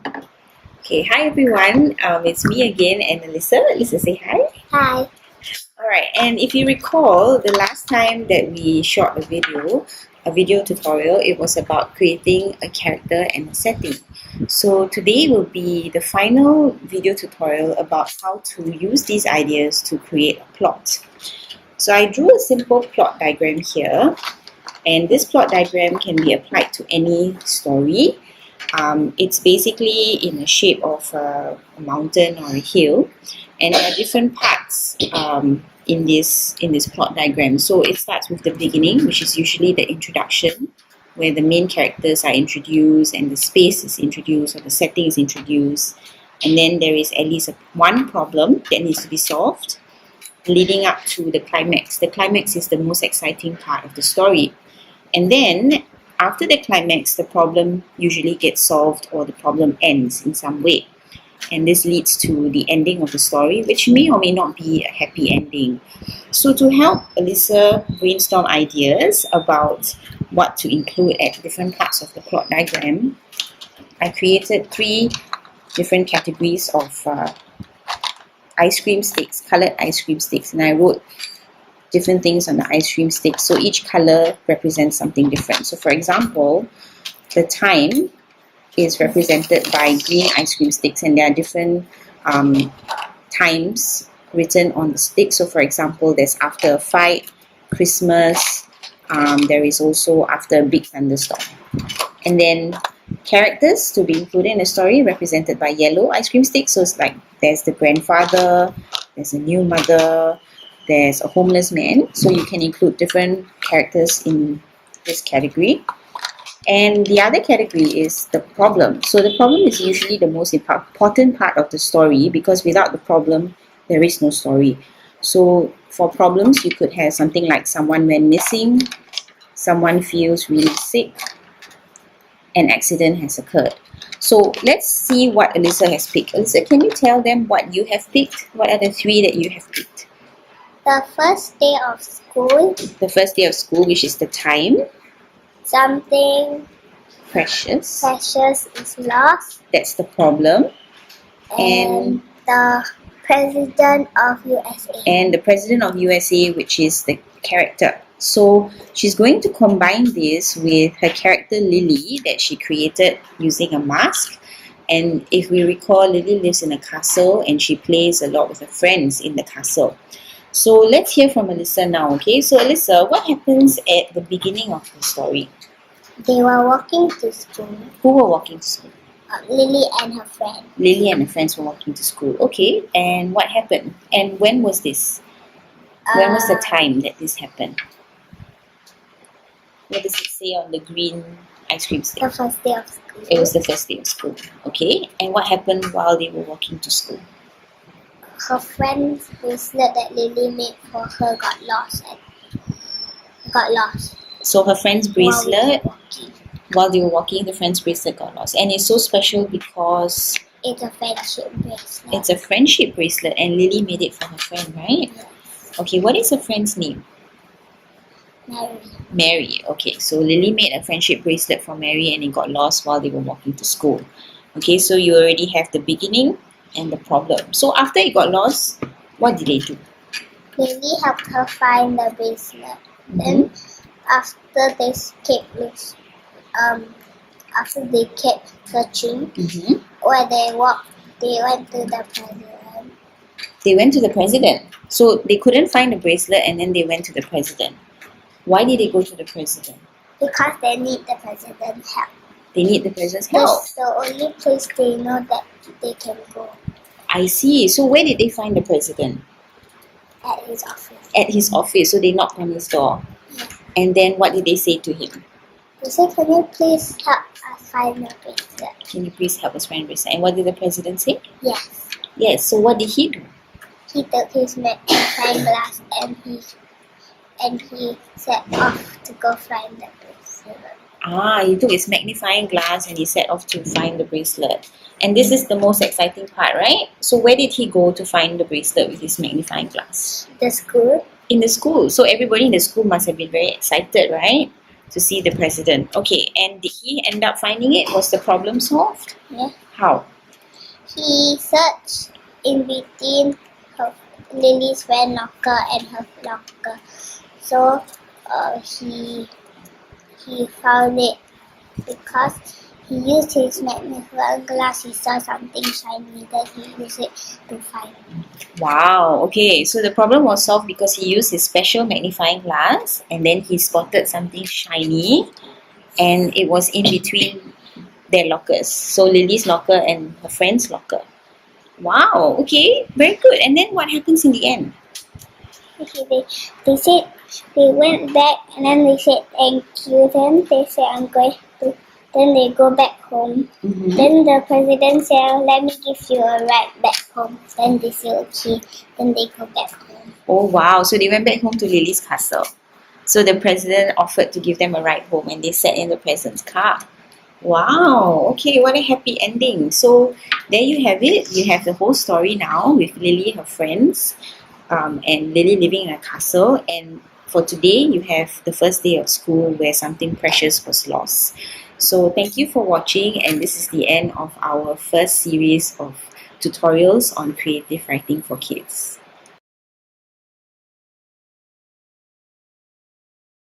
Okay, hi everyone. It's me again and Alissa. Alissa, say hi. Hi. Alright, and if you recall, the last time that we shot a video tutorial, it was about creating a character and a setting. So today will be the final video tutorial about how to use these ideas to create a plot. So I drew a simple plot diagram here, and this plot diagram can be applied to any story. It's basically in the shape of a mountain or a hill, and there are different parts in this plot diagram. So it starts with the beginning, which is usually the introduction, where the main characters are introduced and the space is introduced or the setting is introduced, and then there is at least one problem that needs to be solved, leading up to the climax. The climax is the most exciting part of the story, and then after the climax, the problem usually gets solved or the problem ends in some way. And this leads to the ending of the story, which may or may not be a happy ending. So to help Alissa brainstorm ideas about what to include at different parts of the plot diagram, I created 3 different categories of ice cream sticks, colored ice cream sticks, and I wrote different things on the ice cream stick, so each color represents something different. So for example, the time is represented by green ice cream sticks, and there are different times written on the stick. So for example, there's after a fight, Christmas, there is also after a big thunderstorm. And then characters to be included in the story represented by yellow ice cream sticks. So it's like there's the grandfather, there's a new mother, there's a homeless man, so you can include different characters in this category. And the other category is the problem. So the problem is usually the most important part of the story, because without the problem, there is no story. So for problems, you could have something like someone went missing, someone feels really sick, an accident has occurred. So let's see what Alissa has picked. Alissa, can you tell them what you have picked? What are the 3 that you have picked? The first day of school. The first day of school, which is the time. Something Precious. is lost. That's the problem. And the President of USA. And the President of USA, which is the character. So she's going to combine this with her character Lily that she created using a mask. And if we recall, Lily lives in a castle and she plays a lot with her friends in the castle. So let's hear from Alissa now, okay? So Alissa, what happens at the beginning of the story? They were walking to school. Who were walking to school? Lily and her friend. Lily and her friends were walking to school. Okay, and what happened? And when was this? When was the time that this happened? What does it say on the green ice cream stick? The first day of school. It was the first day of school. Okay, and what happened while they were walking to school? Her friend's bracelet that Lily made for her got lost. So her friend's bracelet, While while they were walking, the friend's bracelet got lost. And it's so special because it's a friendship bracelet. it's a friendship bracelet and Lily made it for her friend, right? Yes. Okay, what is her friend's name? Mary. Mary. Okay, so Lily made a friendship bracelet for Mary and it got lost while they were walking to school. Okay, so you already have the beginning and the problem. So after it got lost, what did they do? Lily helped her find the bracelet. Then after they kept searching, where they walked, they went to the president. They went to the president. So they couldn't find the bracelet and then they went to the president. Why did they go to the president? Because they need the president's help. They need the president's help. That's the only place they know that they can go. I see. So where did they find the president? At his office. At his office. So they knocked on his door. Yeah. And then what did they say to him? They said, "Can you please help us find the bracelet?" Can you please help us find the bracelet? And what did the president say? Yes. Yes. So what did he do? He took his magnifying glass and he set off to go find the bracelet. He took his magnifying glass and he set off to find the bracelet. And this is the most exciting part, right? So where did he go to find the bracelet with his magnifying glass? The school. In the school. So everybody in the school must have been very excited, right? to see the president. Okay, and did he end up finding it? Was the problem solved? Yeah. How? He searched in between Lily's friend locker and her locker. So he found it because he used his magnifying glass. He saw something shiny that he used it to find. Wow, okay, so the problem was solved because he used his special magnifying glass and then he spotted something shiny and it was in between their lockers. So Lily's locker and her friend's locker. Wow, okay, very good. And then what happens in the end? Okay, they said they went back and then they said thank you. Then they said I'm going to. Then they go back home. Mhm. Then the president said, "Let me give you a ride back home." Then they say okay. Then they go back home. Oh wow, so they went back home to Lily's castle. So the president offered to give them a ride home and they sat in the president's car. Wow, okay, what a happy ending. So there you have it. You have the whole story now with Lily, her friends, and Lily living in a castle. And for today, you have the first day of school where something precious was lost. So thank you for watching, and this is the end of our first series of tutorials on creative writing for kids.